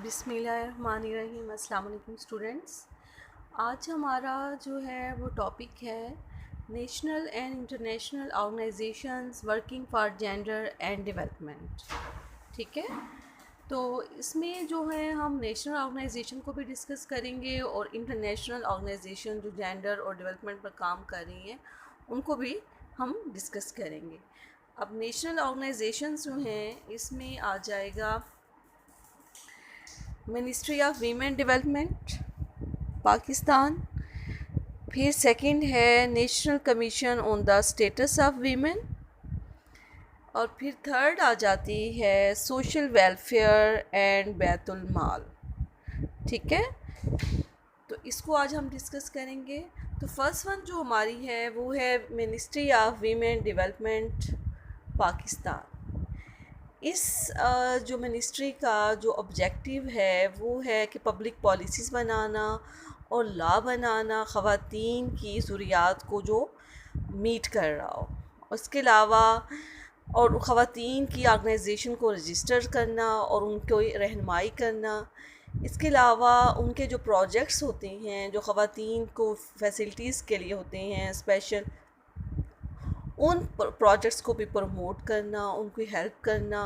बिस्मिल्लाहिर्रहमानिर्रहीम। अस्सलाम वालेकुम स्टूडेंट्स। आज हमारा जो है वो टॉपिक है national and international organisations working for gender and development. ठीक है, तो इसमें जो है हम नेशनल ऑर्गेनाइजेशन को भी डिस्कस करेंगे और इंटरनेशनल ऑर्गेनाइजेशन जो जेंडर और डेवलपमेंट पर काम कर रही हैं उनको भी हम डिस्कस करेंगे। अब नेशनल ऑर्गेनाइजेशंस जो हैं इसमें आ जाएगा ministry of women development Pakistan, फिर सेकंड है national commission on the status of women, और फिर थर्ड आ जाती है सोशल वेलफेयर एंड बैतुल माल। ठीक है, तो इसको आज हम डिस्कस करेंगे। तो फर्स्ट वन जो हमारी है वो है ministry of women development Pakistan. इस जो मिनिस्ट्री का जो ऑब्जेक्टिव है वो है कि पब्लिक पॉलिसीज़ बनाना और लॉ बनाना ख़वातीन की ज़रूरियात को जो मीट कर रहा हो। उसके अलावा और ख़वातीन की ऑर्गेनाइजेशन को रजिस्टर करना और उनको रहनुमाई करना। इसके अलावा उनके जो प्रोजेक्ट्स होते हैं जो ख़वातीन को फैसिलिटीज़ के लिए होते हैं स्पेशल, उन प्रोजेक्ट्स को भी प्रमोट करना, उनकी हेल्प करना।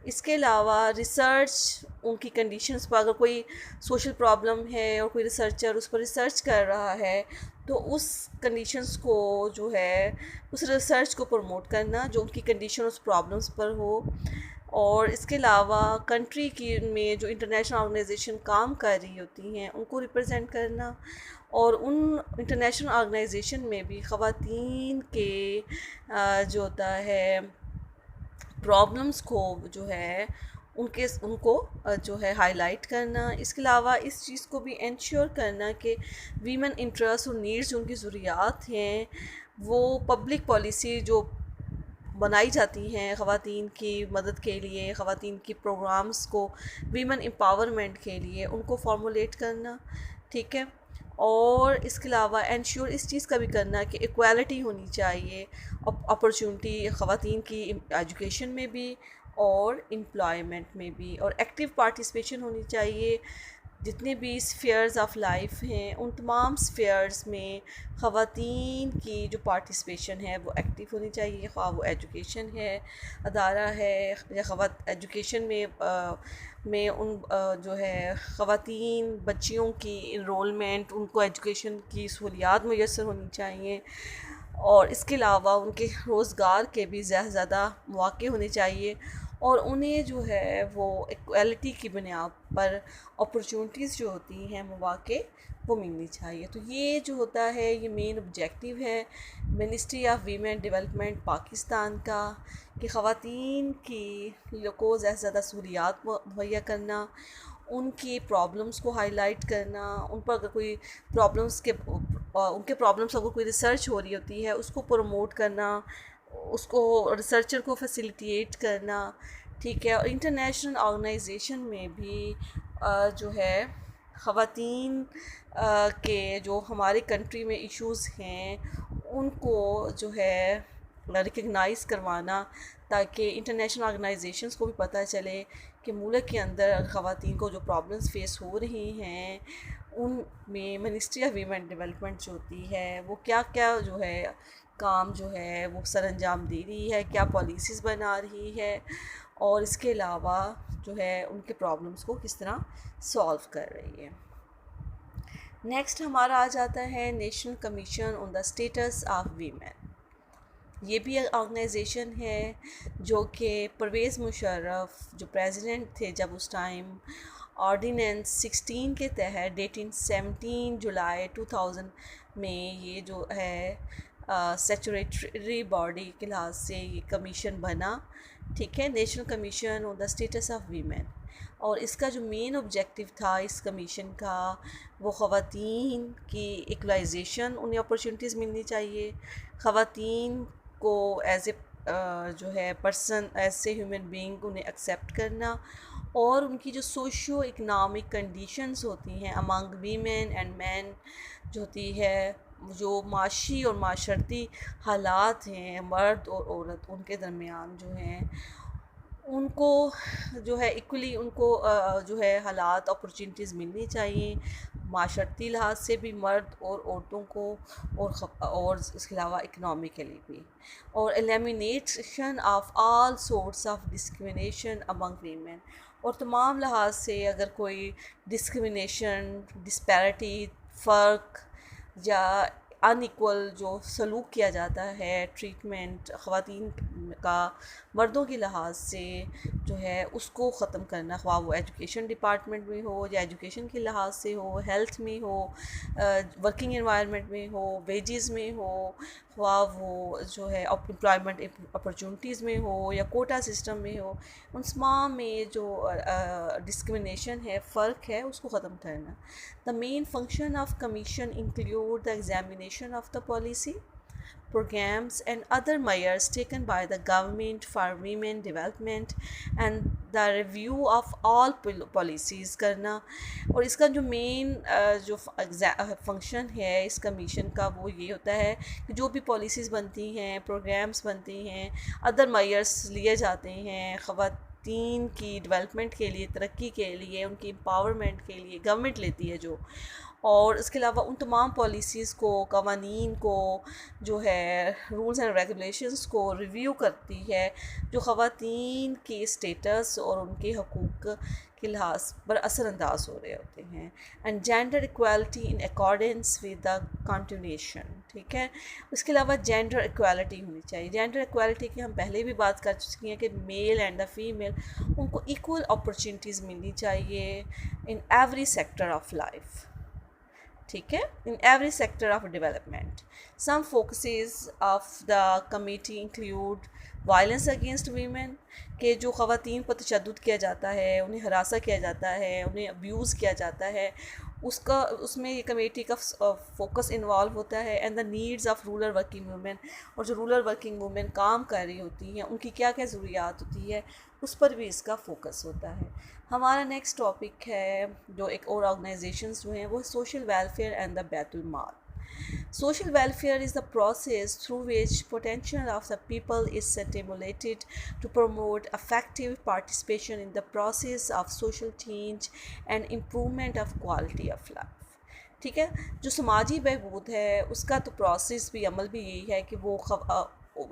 इसके अलावा रिसर्च, उनकी कंडीशंस पर अगर कोई सोशल प्रॉब्लम है और कोई रिसर्चर उस पर रिसर्च कर रहा है तो उस कंडीशंस को जो है उस रिसर्च को प्रमोट करना जो उनकी कंडीशन उस प्रॉब्लम्स पर हो। और इसके अलावा कंट्री की में जो इंटरनेशनल ऑर्गेनाइजेशन काम कर रही होती हैं उनको रिप्रेजेंट करना, और उन इंटरनेशनल ऑर्गेनाइजेशन में भी ख़वातीन के जो होता है प्रॉब्लम्स को जो है उनको जो है हाईलाइट करना। इसके अलावा इस चीज़ को भी इंश्योर करना कि वीमेन इंटरेस्ट और नीड्स, उनकी ज़रूरियात हैं वो पब्लिक पॉलिसी जो बनाई जाती हैं ख़वातीन की मदद के लिए, ख़वातीन की प्रोग्राम्स को वीमेन एम्पावरमेंट के लिए उनको फॉर्मुलेट करना। ठीक है, और इसके अलावा इंश्योर इस चीज़ का भी करना कि इक्वालिटी होनी चाहिए अपॉर्चुनिटी ख़वातीन की एजुकेशन में भी और एम्प्लॉयमेंट में भी, और एक्टिव पार्टिसिपेशन होनी चाहिए। जितने भी स्फेयर्स ऑफ लाइफ हैं उन तमाम स्फेयर्स में ख़वातीन की जो पार्टिसिपेशन है वो एक्टिव होनी चाहिए, ख़वाह वो एजुकेशन है, अदारा है या एजुकेशन में उन जो है ख़वातीन बच्चियों की इनरोलमेंट, उनको एजुकेशन की सहूलियात मुयस्सर होनी चाहिए। और इसके अलावा उनके रोज़गार के भी ज़्यादा से ज़्यादा मौक़े होने चाहिए और उन्हें जो है वो इक्वालिटी की बुनियाद पर अपॉर्चुनिटीज़ जो होती हैं मौक़े वो मिलनी चाहिए। तो ये जो होता है ये मेन ऑब्जेक्टिव है ministry of women development Pakistan का, कि ख़वातीन की को ज़्यादा से ज़्यादा सहूलियात मुहैया करना, उनकी प्रॉब्लम्स को हाईलाइट करना, उन पर अगर कोई प्रॉब्लम्स के उनके प्रॉब्लम्स अगर कोई रिसर्च हो रही होती है उसको प्रमोट करना, उसको रिसर्चर को फैसिलिटेट करना। ठीक है, और इंटरनेशनल ऑर्गेनाइजेशन में भी जो है ख़वातीन के जो हमारे कंट्री में इश्यूज़ हैं उनको जो है रिकग्नाइज़ करवाना, ताकि इंटरनेशनल ऑर्गेनाइजेशंस को भी पता चले कि मुल्क के अंदर ख़वातीन को जो प्रॉब्लम्स फेस हो रही हैं उनमें मिनिस्ट्री ऑफ वीमेन डेवलपमेंट जो होती है वो क्या क्या जो है काम जो है वो सर अंजाम दे रही है, क्या पॉलिसीज़ बना रही है, और इसके अलावा जो है उनके प्रॉब्लम्स को किस तरह सॉल्व कर रही है। नेक्स्ट हमारा आ जाता है national commission on the status of women. ये भी ऑर्गेनाइजेशन है जो कि परवेज़ मुशर्रफ जो प्रेसिडेंट थे जब उस टाइम ऑर्डिनेंस 16 के तहत डेटिंग 17 जुलाई 2000 में ये जो है स्टैट्यूटरी बॉडी के लिहाज से ये कमीशन बना। ठीक है, national commission on the status of women, और इसका जो मेन ऑब्जेक्टिव था इस कमीशन का वो ख़वातीन की इक्वलाइजेशन, उन्हें अपॉर्चुनिटीज़ मिलनी चाहिए, ख़वातीन को एज ए जो है person as a human being उन्हें एक्सेप्ट करना, और उनकी जो सोशो इकनॉमिक कंडीशंस होती हैं अमंग वीमेन एंड मैन जो होती है, जो माशी और माशरती हालात हैं मर्द और औरत उनके दरमियान जो हैं उनको जो है इक्वली उनको जो है हालात अपॉर्चुनिटीज़ मिलनी चाहिए, माशरती लिहाज से भी मर्द और औरतों को, और इसके अलावा इकनॉमिकली भी, और elimination of all source of discrimination among women, और तमाम लिहाज से अगर कोई डिस्क्रिमिनेशन, डिस्पैरिटी, फ़र्क या अनइक्वल जो सलूक किया जाता है, ट्रीटमेंट ख़वातीन का मर्दों के लिहाज से जो है उसको ख़त्म करना, ख्वाह वो एजुकेशन डिपार्टमेंट में हो या एजुकेशन के लिहाज से हो, हेल्थ में हो, वर्किंग एनवायरनमेंट में हो, वेजेस में हो, ख्वाह वो जो है एम्प्लॉयमेंट अपॉर्चुनिटीज़ में हो या कोटा सिस्टम में हो, उन तमाम में जो डिस्क्रिमिनेशन है, फ़र्क है, उसको ख़त्म करना। The main function of commission include the examination of the policy, programs and other measures taken by the government for women development and the review of all policies करना। और इसका जो मेन जो फंक्शन है इस कमीशन का वो ये होता है कि जो भी पॉलिसीज़ बनती हैं, प्रोग्राम्स बनती हैं, अदर मेजर्स लिए जाते हैं ख़वातीन की डेवलपमेंट के लिए, तरक्की के लिए, उनकी एम्पावरमेंट के लिए गवर्नमेंट लेती है जो, और इसके अलावा उन तमाम पॉलिसीज़ को, कवानीन को, जो है रूल्स एंड रेगुलेशंस को रिव्यू करती है जो ख़वातीन के स्टेटस और उनके हकूक़ के लिहाज पर असरअंदाज हो रहे होते हैं। And gender equality in accordance with the continuation, ठीक है। उसके अलावा जेंडर इक्वालिटी होनी चाहिए। जेंडर इक्वालिटी की हम पहले भी बात कर चुकी हैं कि मेल एंड द फीमेल उनको इक्वल अपॉर्चुनिटीज़ मिलनी चाहिए in every sector of life, ठीक है, in every sector of development. Some focuses of the committee include violence against women, के जो ख़वातीन पर तशद्दुद किया जाता है, उन्हें हरासा किया जाता है, उन्हें अब्यूज़ किया जाता है, उसमें ये कमेटी का फोकस इन्वॉल्व होता है। And the needs of rural working women, और जो रूरल वर्किंग वूमेन काम कर रही होती हैं उनकी क्या क्या ज़रूरियात होती है उस पर भी इसका फोकस होता है। हमारा नेक्स्ट टॉपिक है जो एक और ऑर्गेनाइजेशंस जो हैं वो social welfare and the Betul mall. Social welfare is the process through which potential of the people is stimulated to promote effective participation in the process of social change and improvement of quality of life, ठीक है। जो समाजी बहबूद है उसका तो process भी, अमल भी यही है कि वो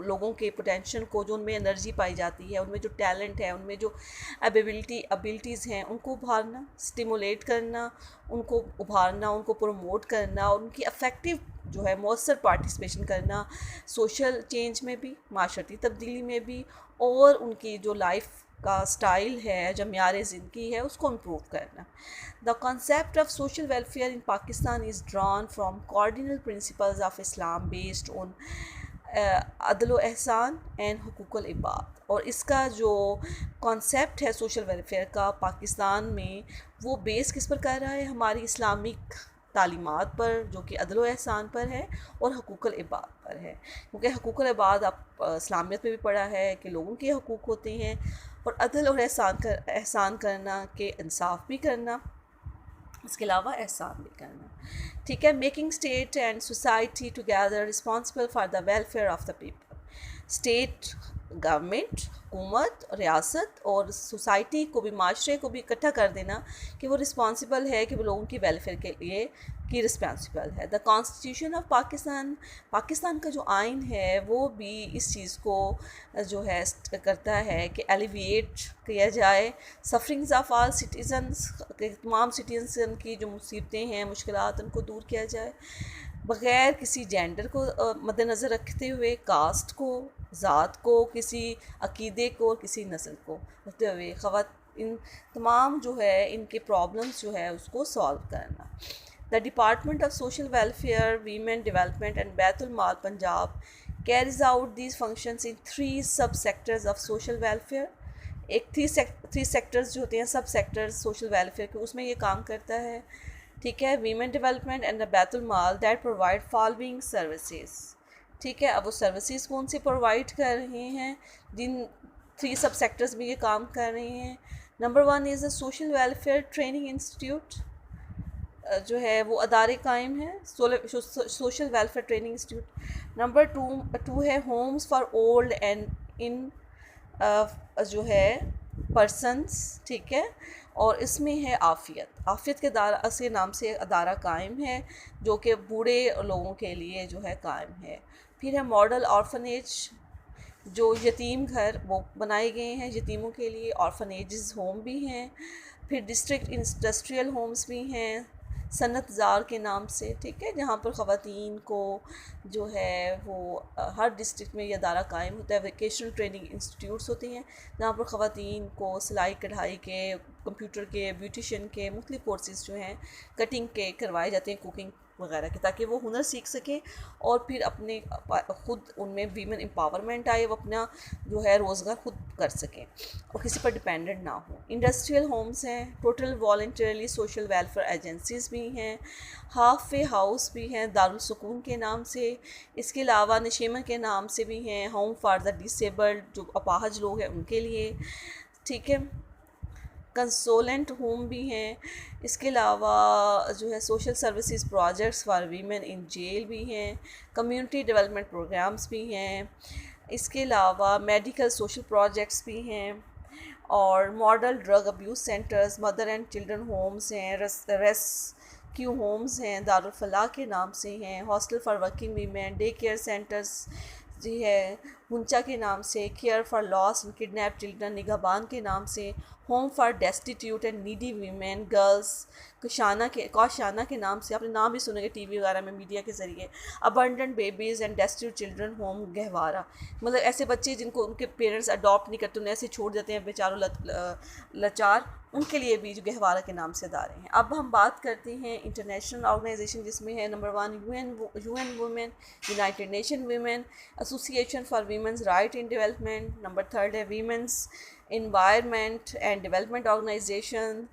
लोगों के पोटेंशियल को, जो उनमें एनर्जी पाई जाती है, उनमें जो टैलेंट है, उनमें जो एबिलिटीज़ हैं, उनको उभारना, स्टिमुलेट करना, उनको उभारना, उनको प्रमोट करना, और उनकी अफेक्टिव जो है मौसर पार्टिसिपेशन करना सोशल चेंज में भी, माशरती तब्दीली में भी, और उनकी जो लाइफ का स्टाइल है, जो म्यार ज़िंदगी है, उसको इम्प्रूव करना। The concept of social welfare in Pakistan is drawn from cardinal principles of Islam based on अदल व एहसान एंड हुकूकुल इबाद। और इसका जो कॉन्सेप्ट है सोशल वेलफेयर का पाकिस्तान में, वो बेस किस पर कर रहा है? हमारी इस्लामिक तालीमात पर, जो कि अदल व एहसान पर है और हुकूकुल इबाद पर है। क्योंकि हुकूकुल इबाद आप इस्लामियत में भी पढ़ा है कि लोगों के हकूक़ होते हैं, और अदल और एहसान करना के इंसाफ भी करना, इसके अलावा एहसान भी करना, ठीक है। Making state and society together responsible for the welfare of the people. State, government, हुकूमत, रियासत और सोसाइटी को भी, माशरे को भी इकट्ठा कर देना कि वो रिस्पॉन्सिबल है, कि वो लोगों की वेलफेयर के लिए की रिस्पॉन्सिबल है। The constitution of Pakistan, Pakistan का जो आइन है वो भी इस चीज़ को जो है करता है कि एलिविएट किया जाए सफरिंग्स ऑफ ऑल सिटीजन्स, तमाम सिटीजन की जो मुसीबतें हैं, मुश्किलात, उनको दूर किया जाए बग़ैर किसी जेंडर को मद्देनज़र रखते हुए, कास्ट को, ज़ात को, किसी अकीदे को, किसी नस्ल को रखते हुए इन तमाम जो है इनके प्रॉब्लम्स जो है उसको सॉल्व करना। The department of social welfare, women development and Betul mall Punjab carries out these functions in 3 सब सेक्टर्स ऑफ सोशल वेलफेयर। एक 3 सेक्टर्स जो होते हैं, सब सेक्टर्स सोशल वेलफेयर के, उसमें ये काम करता है, ठीक है। Women development and the Betul mall that provide following services, ठीक है। अब वो सर्विसेज कौन सी प्रोवाइड कर रहे हैं जिन 3 सब सेक्टर्स में ये काम कर रहे हैं? Number 1 is the social welfare training institute, जो है वो अदारे कायम है, social welfare training institute. Number 2 है Holmes for old and in जो है पर्सनस, ठीक है। और इसमें है आफ़ियत। आफ़ियत के दारा से नाम से अदारा कायम है जो कि बूढ़े लोगों के लिए जो है कायम है। फिर है मॉडल ऑर्फनेज, जो यतीम घर वो बनाए गए हैं यतीमों के लिए। ऑर्फनेजेस होम भी हैं। फिर डिस्ट्रिक्ट इंडस्ट्रियल होम्स भी हैं सनत ज़ार के नाम से, ठीक है, जहाँ पर ख़वातीन को जो है वो हर डिस्ट्रिक्ट में ये अदारा कायम होता है। वोकेशनल ट्रेनिंग इंस्टीट्यूट्स होते हैं जहाँ पर ख़वातीन को सिलाई कढ़ाई के, कंप्यूटर के, ब्यूटिशन के मुख्तलिफ़ कोर्सेज़ जो हैं कटिंग के करवाए जाते हैं, कुकिंग वगैरह के, ताकि वो हुनर सीख सकें और फिर अपने ख़ुद उनमें वीमेन एम्पावरमेंट आए, वो अपना जो है रोज़गार खुद कर सकें और किसी पर डिपेंडेंट ना हो। इंडस्ट्रियल होम्स हैं, total voluntarily social welfare agencies भी हैं, हाफ वे हाउस भी हैं दारुल सुकून के नाम से। इसके अलावा नशीमा के नाम से भी हैं होम फॉर द डिसेबल्ड, जो अपाहज लोग हैं उनके लिए, ठीक है। कंसोलेंट होम भी हैं। इसके अलावा जो है social services projects for women in jail भी हैं। कम्युनिटी डेवलपमेंट प्रोग्राम्स भी हैं। इसके अलावा मेडिकल सोशल प्रोजेक्ट्स भी हैं और model drug abuse centers, mother and children homes हैं, रेस्क्यू होम्स हैं दारुल फलाह के नाम से हैं, hostel for working women, day care centers जी है हुंचा के नाम से, care for lost and kidnap children Nigahban के नाम से, home for destitute and needy women girls Kaushana के नाम से, आपने नाम भी सुनेंगे टीवी वगैरह में मीडिया के ज़रिए। Abandoned babies and destitute children home Gahwara, मतलब ऐसे बच्चे जिनको उनके पेरेंट्स अडॉप्ट नहीं करते, उन्हें ऐसे छोड़ देते हैं बेचारों लाचार, उनके लिए भी जो गहवारा के नाम से अदारे हैं। अब हम बात करते हैं इंटरनेशनल ऑर्गेनाइजेशन, जिसमें है number 1 UN women, United Nation women, association for women's right in development. Number 3 है women's environment and development organisation.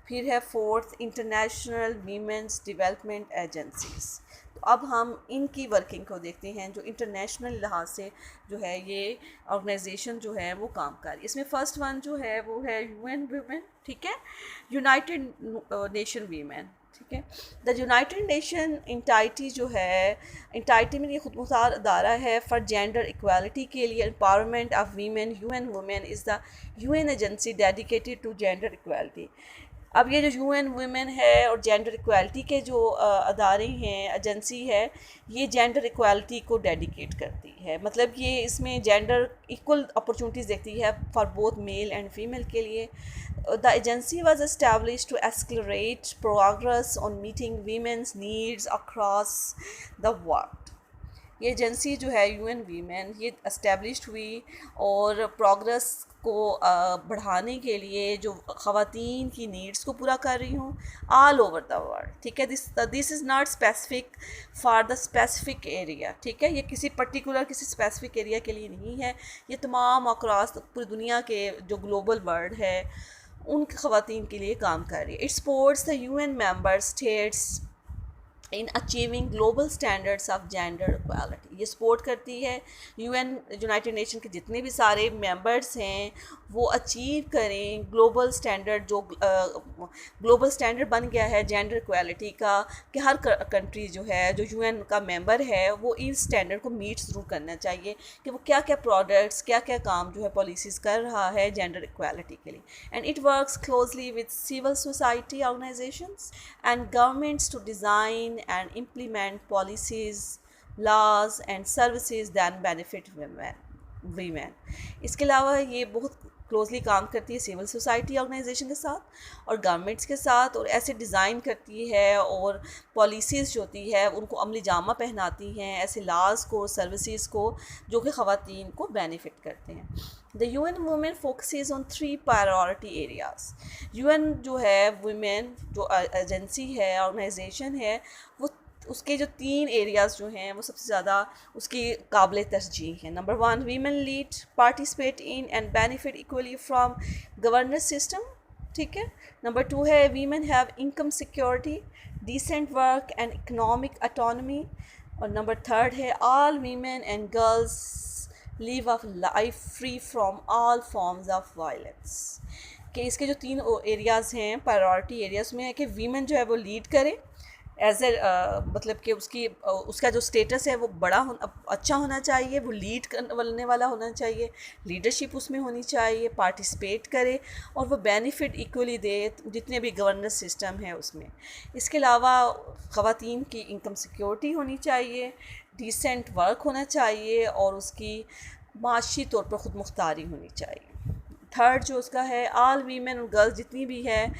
फिर है 4th international women's development agencies. तो अब हम इनकी वर्किंग को देखते हैं, जो इंटरनेशनल लिहाज से जो है ये ऑर्गेनाइजेशन जो है वो काम कर रही है। इसमें फ़र्स्ट वन जो है वो है यूएन वुमेन, ठीक है, यूनाइटेड नेशन वीमेन, ठीक है। द यूनाइटेड नेशन इंटाइटी जो है, इंटाइटी में ये खुद मुख्तार अदारा है फॉर जेंडर इक्वालिटी के लिए empowerment of women. UN women is the UN agency dedicated to gender equality. अब ये जो यूएन वुमेन है और जेंडर इक्वालिटी के जो अदारे हैं, एजेंसी है, ये जेंडर इक्वालिटी को डेडिकेट करती है, मतलब ये इसमें जेंडर इक्वल अपॉर्चुनिटीज़ देखती है for both male and female के लिए। The agency was established to accelerate progress on meeting women's needs across the world. ये एजेंसी जो है यूएन वीमेन, ये इस्टेब्लिश्ड हुई और प्रोग्रेस को बढ़ाने के लिए जो ख़वातीन की नीड्स को पूरा कर रही हूँ ऑल ओवर द वर्ल्ड, ठीक है। This is not specific for the specific area, ठीक है, ये किसी पर्टिकुलर किसी स्पेसिफिक एरिया के लिए नहीं है, ये तमाम अक्रॉस पूरी दुनिया के जो ग्लोबल वर्ल्ड है उन ख़वातीन के लिए काम कर रही है। It supports the UN member states in achieving global standards of gender equality. ये सपोर्ट करती है यूएन यूनाइटेड नेशन के जितने भी सारे मेंबर्स हैं वो अचीव करें ग्लोबल स्टैंडर्ड, जो ग्लोबल स्टैंडर्ड बन गया है जेंडर इक्वालिटी का, कि हर कंट्री जो है जो यूएन का मेंबर है वो इस स्टैंडर्ड को मीट ज़रूर करना चाहिए कि वो क्या क्या प्रोडक्ट्स, क्या क्या काम जो है पॉलिसीज़ कर रहा है जेंडर इक्वालिटी के लिए। And it works closely with civil society organisations and governments to design and implement policies, laws and services that benefit women. इसके अलावा ये बहुत क्लोजली काम करती है सिविल सोसाइटी ऑर्गेनाइजेशन के साथ और गवर्नमेंट्स के साथ, और ऐसे डिज़ाइन करती है और पॉलिसीज़ जो होती है उनको अमली जामा पहनाती हैं ऐसे लॉज को, सर्विसेज को जो कि ख़वातीन को बेनिफिट करते हैं। The UN women focuses on 3 priority areas. UN जो है वुमेन जो एजेंसी है, ऑर्गेनाइजेशन है, वो उसके जो 3 एरियाज़ जो हैं वो सबसे ज़्यादा उसकी काबिल तरजीह हैं। Number 1 women lead participate in and benefit equally from governance system, ठीक है। नंबर 2 है women have income security, decent work and economic autonomy. और नंबर 3 है all women and girls live a life free from all forms of violence. कि इसके जो 3 areas हैं priority areas में है कि वीमेन जो है वो लीड करे, एज ए मतलब कि उसका जो स्टेटस है वो बड़ा अच्छा होना चाहिए, वो लीड करने वाला होना चाहिए, लीडरशिप उसमें होनी चाहिए, पार्टिसिपेट करे और वो बेनिफिट इक्वली दे जितने भी गवर्नेंस सिस्टम है उसमें। इसके अलावा ख़वातीन की इनकम सिक्योरिटी होनी चाहिए, डिसेंट वर्क होना चाहिए और उसकी माशी तौर पर ख़ुद मुख्तारी होनी चाहिए। थर्ड जो उसका है, आल वीमेन और गर्ल्स जितनी भी है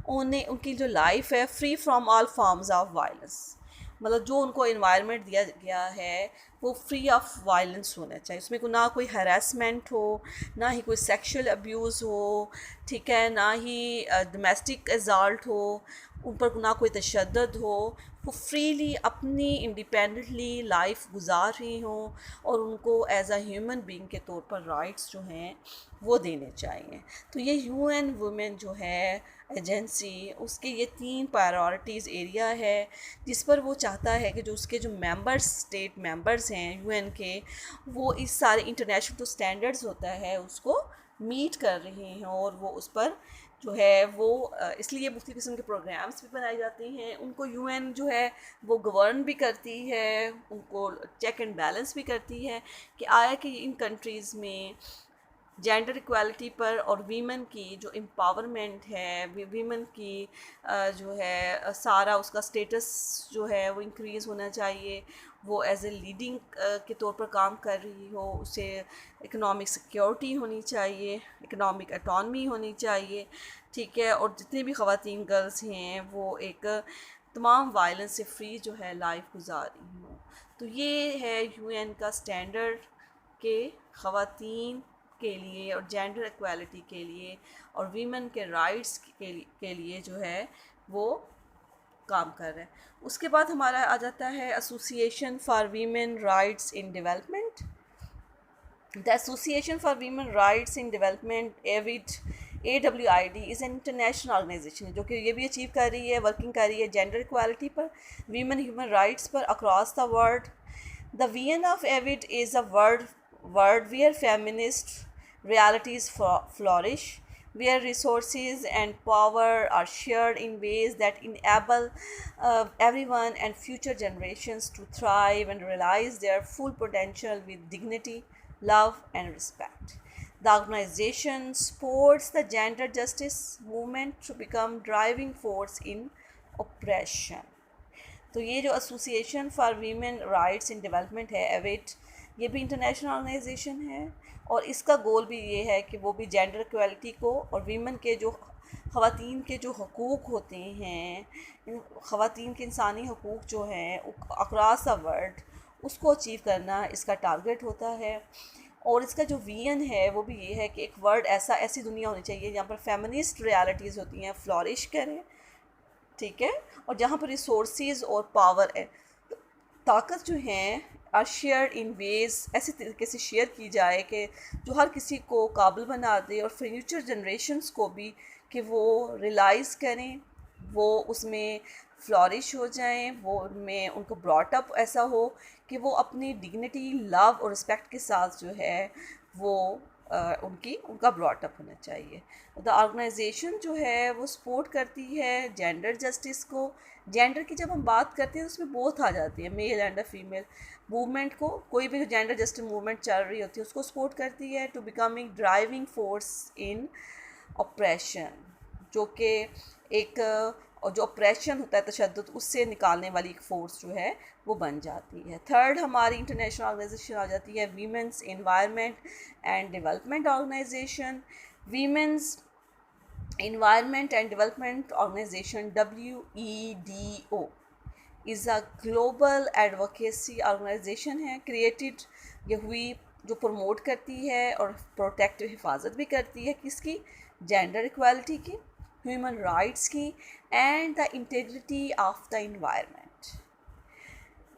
उन्हें उनकी जो लाइफ है free from all forms of violence, मतलब जो उनको इन्वायरमेंट दिया गया है वो फ्री ऑफ वायलेंस होना चाहिए, उसमें ना कोई हरासमेंट हो, ना ही कोई सेक्सुअल अब्यूज़ हो, ठीक है, ना ही डोमेस्टिक असाल्ट हो, उन पर ना कोई तशद्दुद हो, वो फ्रीली अपनी इंडिपेंडेंटली लाइफ गुजार रही हों और उनको एज अ ह्यूमन बीइंग के तौर पर राइट्स जो हैं वो देने चाहिए। तो ये यूएन वुमेन जो है एजेंसी, उसके ये 3 प्रायोरिटीज़ एरिया है जिस पर वो चाहता है कि जो उसके जो मेंबर्स स्टेट मेंबर्स हैं यूएन के, वो इस सारे इंटरनेशनल जो स्टैंडर्ड्स होता है उसको मीट कर रहे हैं और वो उस पर जो है वो इसलिए मुख्तलिफ़ किस्म के प्रोग्राम्स भी बनाए जाते हैं, उनको यूएन जो है वो गवर्न भी करती है, उनको चेक एंड बैलेंस भी करती है कि आया कि इन कंट्रीज़ में जेंडर इक्वालिटी पर और वीमेन की जो एम्पावरमेंट है, वीमेन की जो है सारा उसका स्टेटस जो है वो इंक्रीज़ होना चाहिए, वो एज ए लीडिंग के तौर पर काम कर रही हो, उसे इकोनॉमिक सिक्योरिटी होनी चाहिए, इकोनॉमिक ऑटोनमी होनी चाहिए, ठीक है, और जितनी भी ख़वातीन गर्ल्स हैं वो एक तमाम वायलेंस से फ्री जो है लाइफ गुजार रही हों। तो ये है यूएन का स्टैंडर्ड के ख़वातीन के लिए और जेंडर इक्वालिटी के लिए और वीमेन के राइट्स के लिए जो है वो काम कर रहे हैं। उसके बाद हमारा आ जाता है association for women rights in development. The association for women rights in development AWID is an international organisation जो कि ये भी अचीव कर रही है, वर्किंग कर रही है जेंडर इक्वालिटी पर, वीमेन ह्यूमन राइट्स पर across the world. The vision of AWID is a world where feminist realities flourish, where resources and power are shared in ways that enable everyone and future generations to thrive and realize their full potential with dignity, love, and respect. The organization supports the gender justice movement to become driving force in oppression. तो ये जो association for women rights in development है एविट, ये भी international organisation है और इसका गोल भी ये है कि वो भी जेंडर इक्वालिटी को और वीमेन के जो ख़वातीन के जो हकूक़ होते हैं, ख़वातीन के इंसानी हकूक़ जो हैं अक्रॉस द वर्ल्ड, उसको अचीव करना इसका टारगेट होता है। और इसका जो विजन है वो भी ये है कि एक वर्ल्ड ऐसी दुनिया होनी चाहिए जहाँ पर फेमिनिस्ट रियलिटीज़ होती हैं फ्लॉरिश करें, ठीक है, और जहाँ पर रिसोर्सेज और पावर है, ताकत जो हैं आर शेयर इन वेज़, ऐसे तरीके से शेयर की जाए कि जो हर किसी को काबिल बना दे और फ्यूचर जनरेशन्स को भी कि वो रियलाइज़ करें, वो उसमें फ्लॉरिश हो जाएं, वो उनमें उनको ब्रॉटअप ऐसा हो कि वो अपनी डिग्निटी, लव और रिस्पेक्ट के साथ जो है वो उनका ब्रॉटअप होना चाहिए। द ऑर्गेनाइजेशन जो है वो सपोर्ट करती है जेंडर जस्टिस को। जेंडर की जब हम बात करते हैं तो उसमें बोथ आ जाती है, मेल एंड फीमेल मूवमेंट को, कोई भी जेंडर जस्टिस मूवमेंट चल रही होती है उसको सपोर्ट करती है to becoming driving force in operation, जो कि एक और जो ऑपरेशन होता है तशद्दुद, उससे निकालने वाली एक फ़ोर्स जो है वो बन जाती है। थर्ड हमारी इंटरनेशनल ऑर्गेनाइजेशन आ जाती है women's environment and development organisation. Women's environment and development organisation WEDO is a global advocacy organisation है, क्रिएटेड ये हुई जो प्रमोट करती है और प्रोटेक्टिव हिफाजत भी करती है किसकी, जेंडर इक्वालिटी की, ह्यूमन राइट्स की and the integrity of the environment.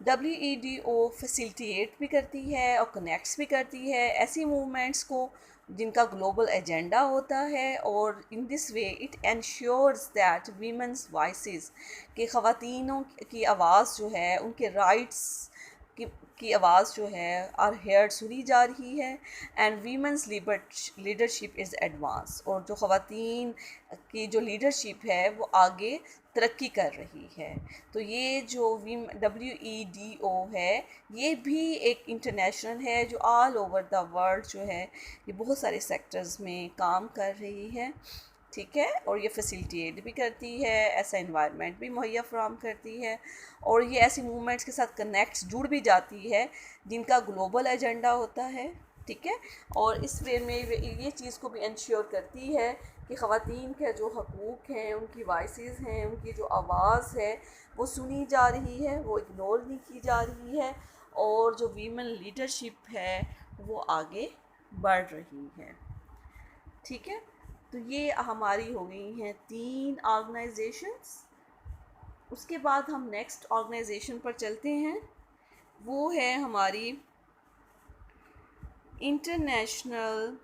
WEDO facilitate भी करती है और कनेक्ट्स भी करती है ऐसी मूवमेंट्स को जिनका ग्लोबल एजेंडा होता है, और in this way it ensures that women's voices के ख़वातीनों की आवाज़ जो है, उनके राइट्स की की आवाज़ जो है आर हेयर्ड सुनी जा रही है, and women's leadership is advance, और जो ख़वातीन की जो लीडरशिप है वो आगे तरक्की कर रही है। तो ये जो WEDO है ये भी एक इंटरनेशनल है जो ऑल ओवर द वर्ल्ड जो है ये बहुत सारे सेक्टर्स में काम कर रही है, ठीक है। और ये फैसिलिटेट भी करती है, ऐसा इन्वायरमेंट भी मुहैया फराहम करती है, और ये ऐसी मूवमेंट्स के साथ कनेक्ट जुड़ भी जाती है जिनका ग्लोबल एजेंडा होता है, ठीक है। और इस वे में ये चीज़ को भी इंश्योर करती है कि ख़वातीन के जो हकूक़ हैं, उनकी वॉइसेस हैं, उनकी जो आवाज़ है वो सुनी जा रही है, वो इग्नोर नहीं की जा रही है, और जो वीमेन लीडरशिप है वो आगे बढ़ रही है, ठीक है। तो ये हमारी हो गई हैं 3 ऑर्गेनाइजेशंस। उसके बाद हम नेक्स्ट ऑर्गेनाइजेशन पर चलते हैं, वो है हमारी इंटरनेशनल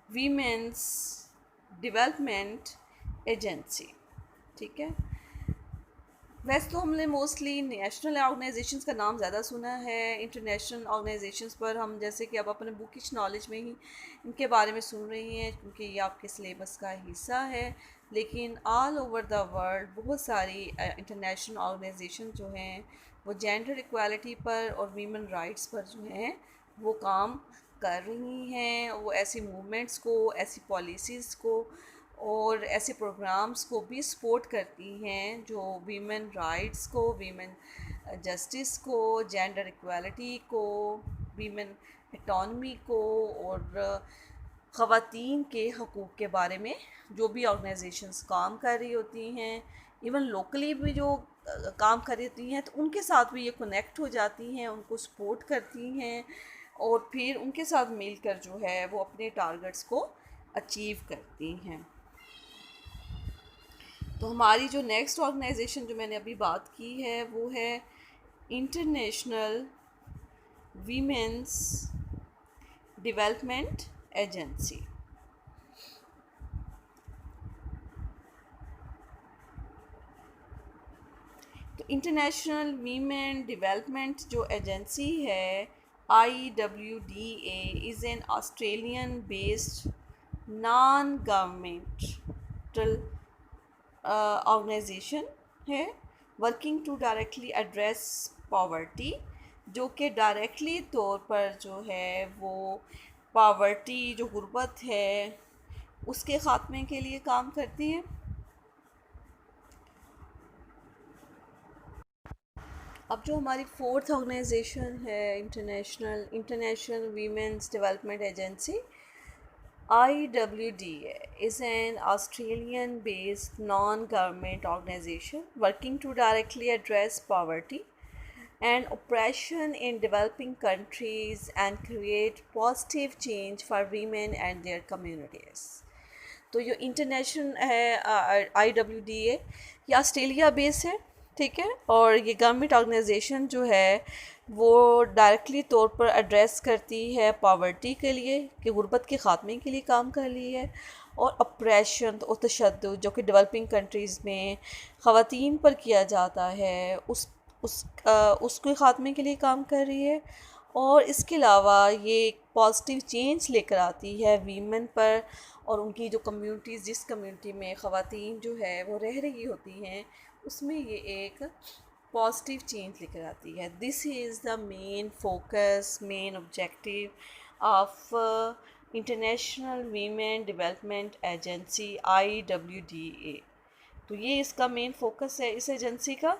वीमेंस डेवलपमेंट एजेंसी, ठीक है। वैसे तो हमने मोस्टली नेशनल ऑर्गेनाइजेशंस का नाम ज़्यादा सुना है, इंटरनेशनल ऑर्गेनाइजेशंस पर हम जैसे कि अब अपने बुकिश नॉलेज में ही इनके बारे में सुन रही हैं क्योंकि ये आपके सिलेबस का हिस्सा है, लेकिन ऑल ओवर द वर्ल्ड बहुत सारी इंटरनेशनल ऑर्गेनाइजेशन जो हैं वो जेंडर इक्वालिटी पर और वीमेन राइट्स पर जो हैं वो काम कर रही हैं। वो ऐसी मूवमेंट्स को, ऐसी पॉलिसीज़ को और ऐसे प्रोग्राम्स को भी सपोर्ट करती हैं जो वीमेन राइट्स को, वीमेन जस्टिस को, जेंडर इक्वालिटी को, वीमेन एटॉनमी को और ख़वातीन के हकूक़ के बारे में जो भी ऑर्गेनाइजेशंस काम कर रही होती हैं, इवन लोकली भी जो काम कर रही होती हैं, तो उनके साथ भी ये कनेक्ट हो जाती हैं, उनको सपोर्ट करती हैं और फिर उनके साथ मिलकर जो है वो अपने टारगेट्स को अचीव करती हैं। तो हमारी जो नेक्स्ट ऑर्गेनाइजेशन जो मैंने अभी बात की है वो है इंटरनेशनल वीमेंस डेवलपमेंट एजेंसी। तो इंटरनेशनल वीमेन डेवलपमेंट जो एजेंसी है IWDA is an Australian based non governmental organization है working to directly address poverty, जो कि डायरेक्टली तौर पर जो है वो पॉवर्टी जो गुर्बत है उसके ख़ात्मे के लिए काम करती है। अब जो हमारी फोर्थ ऑर्गेनाइजेशन है international women's development agency IWDA is an Australian based non government organization working to directly address poverty and oppression in developing countries and create positive change for women and their communities। तो जो international है IWDA ये Australia base है, ठीक है, और ये government organisation जो है वो डायरेक्टली तौर पर एड्रेस करती है पॉवर्टी के लिए कि गुर्बत के ख़ात्मे के लिए काम कर रही है, और अप्रेशन और तशद्दुद जो कि डेवलपिंग कंट्रीज़ में ख़वातीन पर किया जाता है उसके ख़ात्मे के लिए काम कर रही है। और इसके अलावा ये एक पॉजिटिव चेंज लेकर आती है वीमेन पर और उनकी जो कम्युनिटीज़, जिस कम्युनिटी में ख़वातीन जो है वो रह रही होती हैं उसमें ये एक पॉजिटिव चेंज लेकर आती है। This is the main focus, main objective of international women development agency IWDA। तो ये इसका मेन फोकस है इस एजेंसी का।